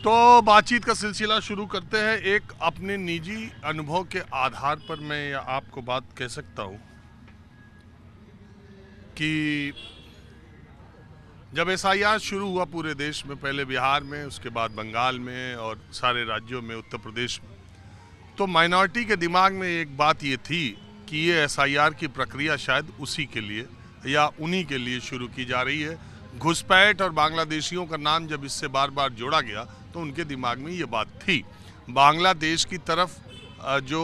तो बातचीत का सिलसिला शुरू करते हैं। एक अपने निजी अनुभव के आधार पर मैं आपको बात कह सकता हूं कि जब एसआईआर शुरू हुआ पूरे देश में, पहले बिहार में, उसके बाद बंगाल में और सारे राज्यों में, उत्तर प्रदेश में, तो माइनॉरिटी के दिमाग में एक बात ये थी कि ये एसआईआर की प्रक्रिया शायद उसी के लिए या उन्हीं के लिए शुरू की जा रही है। घुसपैठ और बांग्लादेशियों का नाम जब इससे बार बार जोड़ा गया तो उनके दिमाग में ये बात थी। बांग्लादेश की तरफ जो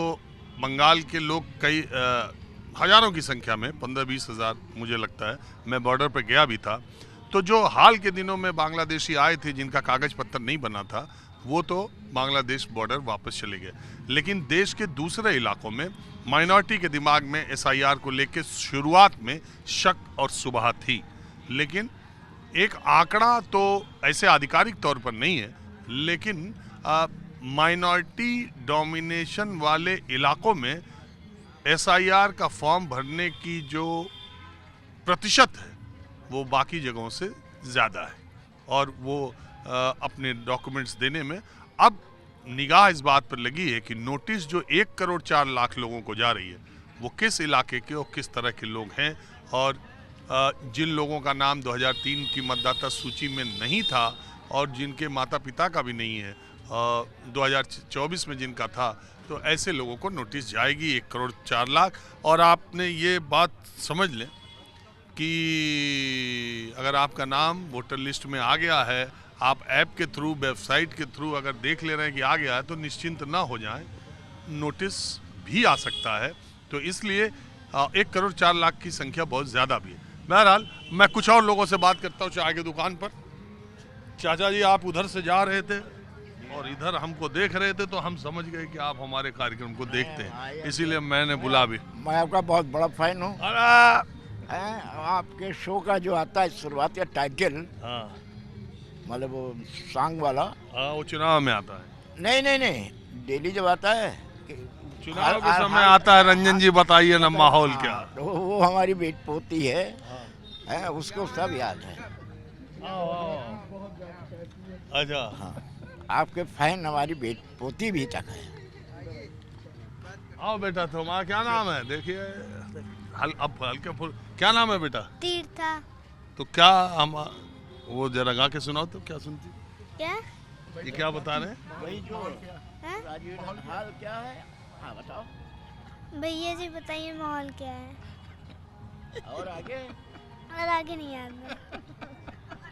बंगाल के लोग कई हज़ारों की संख्या में, 15-20 हज़ार मुझे लगता है, मैं बॉर्डर पर गया भी था, तो जो हाल के दिनों में बांग्लादेशी आए थे जिनका कागज़ पत्तर नहीं बना था, वो तो बांग्लादेश बॉर्डर वापस चले गए। लेकिन देश के दूसरे इलाकों में माइनॉरिटी के दिमाग में एसआईआर को लेकर शुरुआत में शक और सुबह थी, लेकिन एक आंकड़ा तो ऐसे आधिकारिक तौर पर नहीं है, लेकिन माइनॉरिटी डोमिनेशन वाले इलाकों में एसआईआर का फॉर्म भरने की जो प्रतिशत है वो बाकी जगहों से ज़्यादा है और वो अपने डॉक्यूमेंट्स देने में अब निगाह इस बात पर लगी है कि नोटिस जो 1 करोड़ 4 लाख लोगों को जा रही है वो किस इलाके के और किस तरह के लोग हैं, और जिन लोगों का नाम 2003 की मतदाता सूची में नहीं था और जिनके माता पिता का भी नहीं है 2024 में जिनका था, तो ऐसे लोगों को नोटिस जाएगी 1 करोड़ 4 लाख। और आपने ये बात समझ लें कि अगर आपका नाम वोटर लिस्ट में आ गया है, आप ऐप के थ्रू, वेबसाइट के थ्रू अगर देख ले रहे हैं कि आ गया है, तो निश्चिंत ना हो जाएं, नोटिस भी आ सकता है। तो इसलिए 1 करोड़ 4 लाख की संख्या बहुत ज़्यादा भी है। बहरहाल मैं कुछ और लोगों से बात करता हूँ चाय की दुकान पर। चाचा जी, आप उधर से जा रहे थे और इधर हमको देख रहे थे, तो हम समझ गए कि आप हमारे कार्यक्रम को देखते हैं, इसीलिए मैंने बुला भी। मैं आपका बहुत बड़ा फैन हूँ। आपके शो का जो आता है शुरुआत का टाइटल, मतलब वो सॉन्ग वाला, वो चुनाव में आता है। नहीं, डेली जब आता है चुनाव के समय आता है। रंजन जी बताइए ना माहौल क्या। तो वो हमारी बेट पोती है, उसको सब याद है। अच्छा, हाँ, आपके फैन हमारी बेट पोती भी तक है। आओ बेटा, तुम्हारा क्या नाम है? देखिए अब हल्के फुल, क्या नाम है बेटा? तीर्था। तो क्या हम वो जरा गा के सुनाओ तो, क्या सुनती? क्या ये क्या बता रहे हैं? वही जो हाल क्या है, हाँ बताओ भैया जी, बताइए माहौल क्या है। और आगे नहीं याद।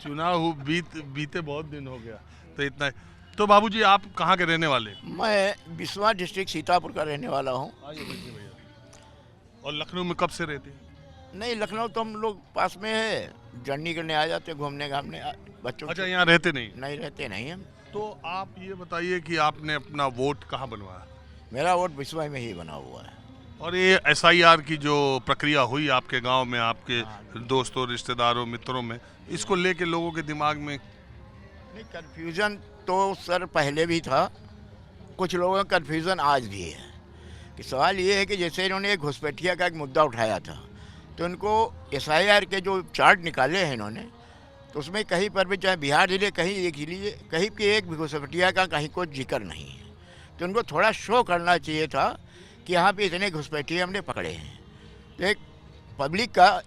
चुनाव बीते बहुत दिन हो गया, तो इतना। तो बाबूजी, आप कहाँ के रहने वाले? मैं बिस्वा डिस्ट्रिक्ट सीतापुर का रहने वाला हूँ। और लखनऊ में कब से रहते हैं? नहीं, लखनऊ तो हम लोग पास में है, जर्नी करने आ जाते, घूमने घामने बच्चों। अच्छा, यहाँ रहते नहीं? नहीं, रहते नहीं हम। तो आप ये बताइए कि आपने अपना वोट कहाँ बनवाया? मेरा वोट बिस्वा में ही बना हुआ है। और ये एसआईआर की जो प्रक्रिया हुई आपके गांव में, आपके दोस्तों, रिश्तेदारों, मित्रों में, इसको लेके लोगों के दिमाग में? नहीं, कन्फ्यूज़न तो सर पहले भी था, कुछ लोगों का कन्फ्यूज़न आज भी है। कि सवाल ये है कि जैसे इन्होंने घुसपैठिया का एक मुद्दा उठाया था, तो इनको एसआईआर के जो चार्ट निकाले हैं इन्होंने, तो उसमें कहीं पर भी, चाहे बिहार जिले कहीं एक लिए, कहीं भी एक भी घुसपैठिया का कहीं कोई जिक्र नहीं है। तो उनको थोड़ा शो करना चाहिए था कि यहाँ पे इतने घुसपैठिए हमने पकड़े हैं, तो एक पब्लिक का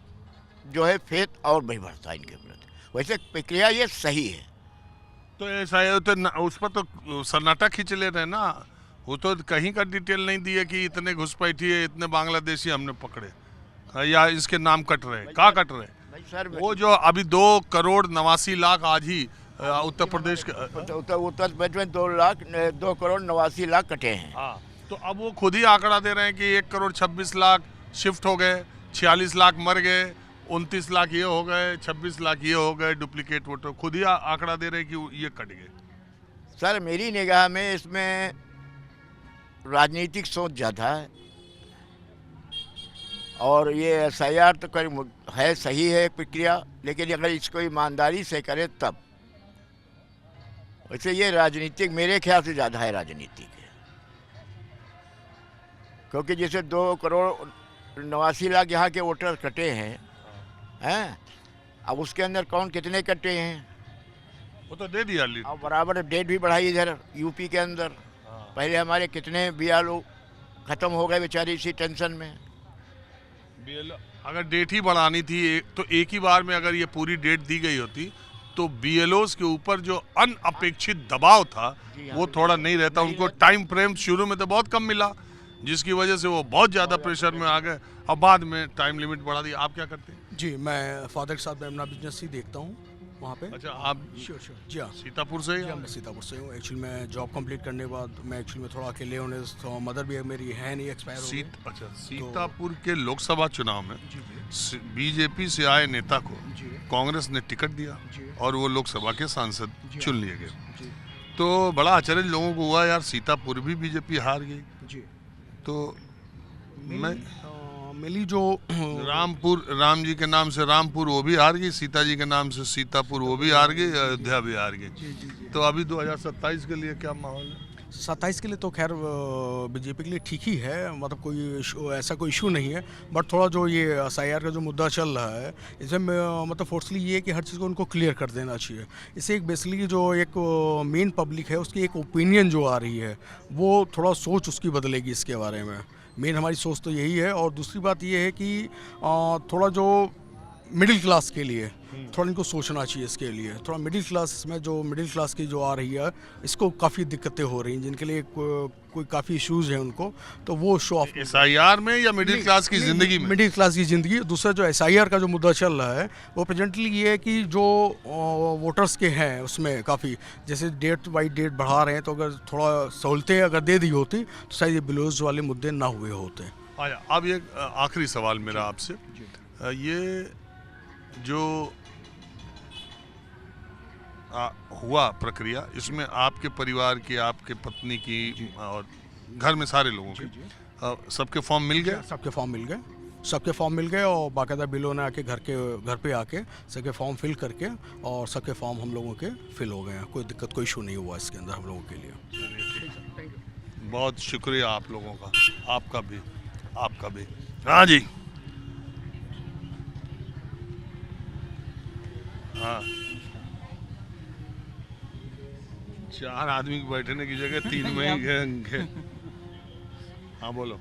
जो है फेथ और भी बढ़ता है इनके प्रति। वैसे प्रक्रिया ये सही है। तो ऐसा तो उस पर तो सन्नाटा खींच ले रहे ना, वो तो कहीं का डिटेल नहीं दिए कि इतने घुसपैठिए, इतने बांग्लादेशी हमने पकड़े, या इसके नाम कट रहे, कहाँ कट रहे? सर वो जो अभी 2 करोड़ 89 लाख आज ही उत्तर प्रदेश के उत्तर प्रदेश में 2 करोड़ 89 लाख कटे हैं। हाँ, तो अब वो खुद ही आंकड़ा दे रहे हैं कि 1 करोड़ 26 लाख शिफ्ट हो गए, 46 लाख मर गए, 29 लाख ये हो गए, 26 लाख ये हो गए डुप्लीकेट वोटर। खुद ही आंकड़ा दे रहे हैं कि ये कट गए। सर मेरी निगाह में इसमें राजनीतिक सोच ज़्यादा है, और ये एसआईआर तो कर है, सही है प्रक्रिया, लेकिन अगर इसको ईमानदारी से करे तब। वैसे ये राजनीतिक मेरे ख्याल से ज़्यादा है, राजनीतिक है, क्योंकि जैसे 2 करोड़ 89 लाख यहाँ के वोटर कटे हैं, अब उसके अंदर कौन कितने कटे हैं वो तो दे दिया लीड। और बराबर डेट भी बढ़ाई इधर यूपी के अंदर। पहले हमारे कितने बीएलओ खत्म हो गए बेचारे इसी टेंशन में। बीएलओ अगर डेट ही बढ़ानी थी तो एक ही बार में अगर ये पूरी डेट दी गई होती तो बीएलओस के ऊपर जो अनअपेक्षित दबाव था वो थोड़ा नहीं रहता। उनको टाइम फ्रेम शुरू में तो बहुत कम मिला, जिसकी वजह से वो बहुत ज़्यादा प्रेशर में आ गए। अब बाद में टाइम लिमिट बढ़ा दी। आप क्या करते हैं? जी, मैं फादर के साथ मैं अपना बिजनेस ही देखता हूँ वहाँ पे। अच्छा, आप श्योर जी हाँ। सीतापुर से जी हाँ, मैं सीतापुर से हूँ। एक्चुअली मैं जॉब कंप्लीट करने के बाद मैं एक्चुअली में थोड़ा अकेले होने तो मदर भी मेरी है नहीं, एक्सपायर हो गई। अच्छा, सीतापुर के लोकसभा चुनाव में बीजेपी से आए नेता को कांग्रेस ने टिकट दिया और वो लोकसभा के सांसद चुन लिए गए। तो बड़ा आश्चर्य लोगों को हुआ, यार सीतापुर भी बीजेपी हार गई। तो मैं मिली जो रामपुर, राम जी के नाम से रामपुर वो भी हार गई, सीता जी के नाम से सीतापुर वो भी हार गई, अयोध्या भी हार गई। तो अभी 2027 के लिए क्या माहौल है? 27 के लिए तो खैर बीजेपी के लिए ठीक ही है, मतलब कोई ऐसा कोई इशू नहीं है। बट थोड़ा जो ये SIR का जो मुद्दा चल रहा है इसमें मतलब फोर्सली ये है कि हर चीज़ को उनको क्लियर कर देना चाहिए। इससे एक बेसिकली जो एक मेन पब्लिक है उसकी एक ओपिनियन जो आ रही है वो थोड़ा सोच उसकी बदलेगी इसके बारे में। मेन हमारी सोच तो यही है। और दूसरी बात ये है कि थोड़ा जो मिडिल क्लास के लिए थोड़ा इनको सोचना चाहिए। इसके लिए थोड़ा मिडिल क्लास में जो मिडिल क्लास की जो आ रही है इसको काफ़ी दिक्कतें हो रही हैं, जिनके लिए कोई काफ़ी इश्यूज हैं उनको, तो वो शो ऑफ SIR में या मिडिल क्लास की ज़िंदगी में? मिडिल क्लास की ज़िंदगी। दूसरा जो SIR का जो मुद्दा चल रहा है वो प्रेजेंटली ये है कि जो वोटर्स के हैं उसमें काफ़ी जैसे डेट बाई डेट बढ़ा रहे हैं, तो अगर थोड़ा सहूलतें अगर दे दी होती तो शायद ये बिलोज वाले मुद्दे ना हुए होते। अब ये आखिरी सवाल मेरा आपसे, ये जो हुआ प्रक्रिया, इसमें आपके परिवार की, आपके पत्नी की और घर में सारे लोगों के सबके फॉर्म मिल गए? सबके फॉर्म मिल गए, सबके फॉर्म मिल गए और बाकायदा बिलों ने आके घर पे आके सबके फॉर्म फिल करके और सबके फॉर्म हम लोगों के फिल हो गए हैं। कोई दिक्कत कोई इशू नहीं हुआ इसके अंदर हम लोगों के लिए। बहुत शुक्रिया आप लोगों का, आपका भी। हाँ जी, हाँ, 4 आदमी के बैठने की जगह 3 में ही गए। हाँ बोलो।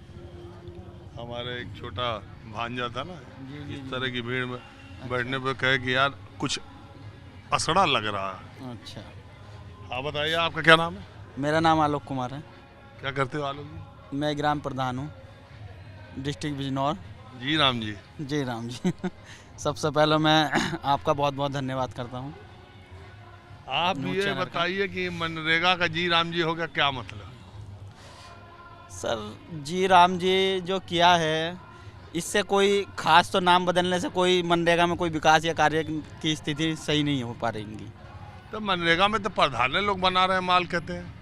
हमारे एक छोटा भांजा था ना, इस तरह की भीड़ में बैठने पे कहे कि यार कुछ असड़ा लग रहा है। अच्छा, हाँ बताइए, आपका क्या नाम है? मेरा नाम आलोक कुमार है। क्या करते हो आलोक जी? मैं ग्राम प्रधान हूँ, डिस्ट्रिक्ट बिजनौर। जी राम जी। जय राम जी। सबसे पहले मैं आपका बहुत बहुत धन्यवाद करता हूँ। आप ये बताइए कि मनरेगा का जी राम जी हो गया, क्या मतलब? सर, जी राम जी जो किया है इससे कोई खास तो नाम बदलने से कोई मनरेगा में कोई विकास या कार्य की स्थिति सही नहीं हो पा रही। तो मनरेगा में तो प्रधान लोग बना रहे हैं, माल कहते हैं।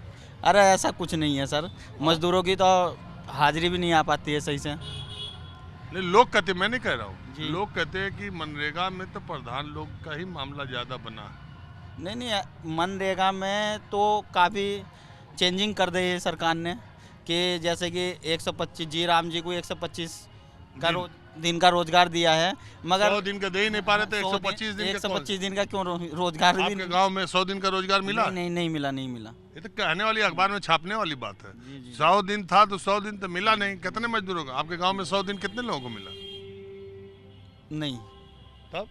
अरे ऐसा कुछ नहीं है सर, मजदूरों की तो हाजिरी भी नहीं आ पाती है सही से। नहीं, लोग कहते, मैं नहीं कह रहा हूँ, लोग कहते हैं कि मनरेगा में तो प्रधान लोग का ही मामला ज़्यादा बना है। नहीं, मनरेगा में तो काफ़ी चेंजिंग कर दी है सरकार ने कि जैसे कि 125 जी राम जी को 125 का दिन का रोजगार दिया है, मगर 100 दिन का दे ही नहीं पा रहे थे। 125 दिन का क्यों रोजगार? आपके गांव में 100 दिन का रोजगार मिला? नहीं मिला। ये तो कहने वाली, अखबार में छापने वाली बात है। 100 दिन था तो 100 दिन तो मिला नहीं। कितने मजदूरों का आपके गांव में 100 दिन कितने लोगों को मिला? नहीं, तब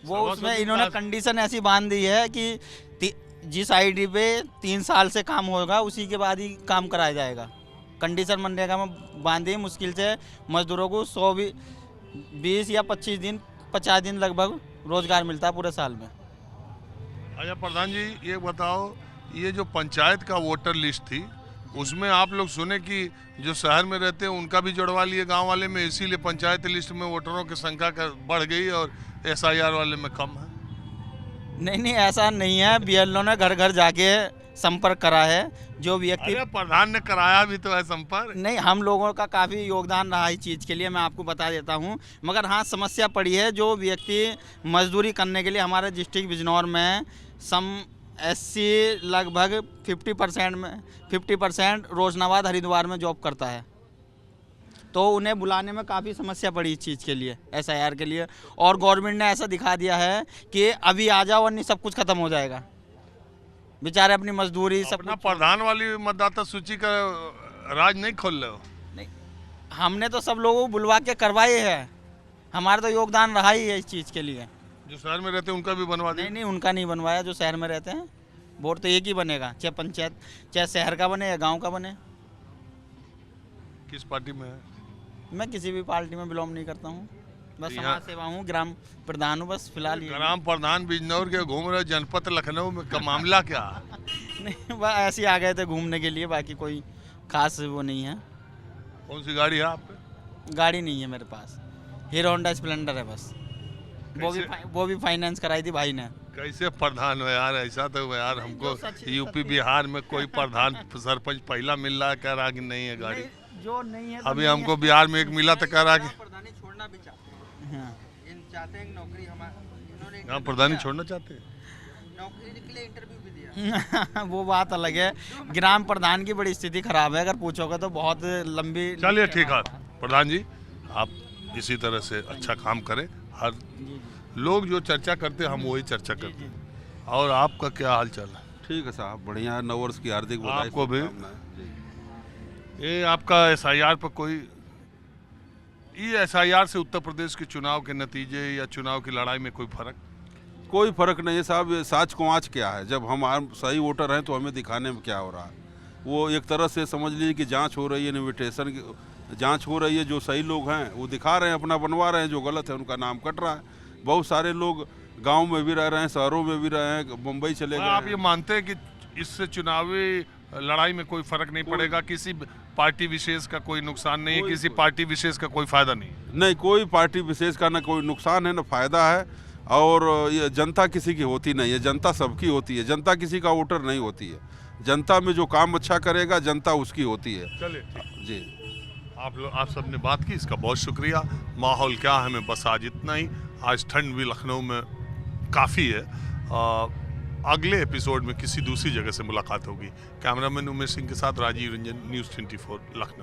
वो उसमें इन्होंने कंडीशन ऐसी बांध दी है कि जिस आईडी पे 3 साल से काम होगा उसी के बाद ही काम कराया जाएगा। कंडीशन मनरेगा में बांधी, मुश्किल से मजदूरों को 120 या 25 दिन 50 दिन लगभग रोजगार मिलता है पूरे साल में। अच्छा प्रधान जी, ये बताओ, ये जो पंचायत का वोटर लिस्ट थी उसमें आप लोग सुने कि जो शहर में रहते हैं उनका भी जुड़वा लिए गांव वाले में, इसीलिए पंचायत लिस्ट में वोटरों की संख्या बढ़ गई और SIR वाले में कम है? नहीं, ऐसा नहीं है। BLO ने घर घर जाके संपर्क करा है। जो व्यक्ति, प्रधान ने कराया भी तो है संपर्क। नहीं, हम लोगों का काफ़ी योगदान रहा इस चीज़ के लिए, मैं आपको बता देता हूं। मगर हाँ, समस्या पड़ी है। जो व्यक्ति मजदूरी करने के लिए हमारे डिस्ट्रिक्ट बिजनौर में SC लगभग 50% रोशनाबाद हरिद्वार में जॉब करता है, तो उन्हें बुलाने में काफ़ी समस्या पड़ी इस चीज़ के लिए, SIR के लिए। और गवर्नमेंट ने ऐसा दिखा दिया है कि अभी आ जाओ वरना सब कुछ ख़त्म हो जाएगा। बेचारे अपनी मजदूरी सब अपना कुछ- प्रधान वाली मतदाता सूची का राज नहीं खोल रहे हो? नहीं, हमने तो सब लोगों को बुलवा के करवाए है, हमारा तो योगदान रहा ही है इस चीज़ के लिए। जो शहर में रहते हैं उनका भी बनवा नहीं दिया। नहीं, उनका नहीं बनवाया, जो शहर में रहते हैं। वोट तो एक ही बनेगा, चाहे पंचायत, चाहे शहर का बने या गांव का बने। किस पार्टी में है? मैं किसी भी पार्टी में बिलोंग नहीं करता हूँ, बस यहाँ- समाज सेवा हूँ, ग्राम प्रधान हूँ, बस फिलहाल ये। ग्राम प्रधान बिजनौर के घूम रहे, जनपद लखनऊ में का मामला क्या? नहीं, बस ऐसे ही आ गए थे घूमने के लिए, बाकी कोई खास वो नहीं है। कौन सी गाड़ी है आप पे? गाड़ी नहीं है मेरे पास, हीरो होंडा स्प्लेंडर है बस। वो भी फाइनेंस कराई थी भाई ने। कैसे प्रधान हो यार? ऐसा तो यार हमको यूपी बिहार में कोई प्रधान सरपंच पहला मिल रहा है, कह रहा कि नहीं है गाड़ी। जो नहीं है तो अभी नहीं हमको है। बिहार में एक मिला तो कह रहा कि प्रधानी छोड़ना भी चाहते हैं, हाँ। चाहते हैं कि नौकरी इन्होंने ग्राम प्रधानी छोड़ना चाहते हैं। नौकरी के लिए इंटरव्यू भी दिया। वो बात अलग है, ग्राम प्रधान की बड़ी स्थिति खराब है, अगर पूछोगे तो बहुत लंबी। चलिए ठीक है प्रधान जी, आप इसी तरह से अच्छा काम करें। हर लोग जो चर्चा करते हैं हम वही चर्चा करते हैं। और आपका क्या हाल चाल है? ठीक है साहब, बढ़िया है। नव वर्ष की हार्दिक बधाई, आपको भी। शुभकामनाएं। जी। ये आपका एसआईआर पर कोई, ये एसआईआर से उत्तर प्रदेश के चुनाव के नतीजे या चुनाव की लड़ाई में कोई फर्क? कोई फर्क नहीं है साहब, ये साच को आँच क्या है। जब हम सही वोटर हैं तो हमें दिखाने में क्या हो रहा है। वो एक तरह से समझ लीजिए कि जांच हो रही है, इन्विटेशन की जांच हो रही है। जो सही लोग हैं वो दिखा रहे हैं, अपना बनवा रहे हैं, जो गलत है उनका नाम कट रहा है। बहुत सारे लोग गांव में भी रह रहे हैं, शहरों में भी रहे हैं, मुंबई चले गए आप ये हैं। मानते हैं कि इससे चुनावी लड़ाई में कोई फर्क नहीं पड़ेगा? किसी पार्टी विशेष का कोई नुकसान नहीं है, किसी पार्टी विशेष का कोई फायदा नहीं? नहीं, कोई पार्टी विशेष का ना कोई नुकसान है ना फायदा है। और ये जनता किसी की होती नहीं है, जनता सबकी होती है। जनता किसी का वोटर नहीं होती है। जनता में जो काम अच्छा करेगा जनता उसकी होती है। चलिए ठीक। जी, आप सब ने बात की, इसका बहुत शुक्रिया। माहौल क्या है हमें बस आज इतना ही। आज ठंड भी लखनऊ में काफ़ी है। अगले एपिसोड में किसी दूसरी जगह से मुलाकात होगी। कैमरामैन उमेश सिंह के साथ राजीव रंजन, न्यूज़ 24 लखनऊ।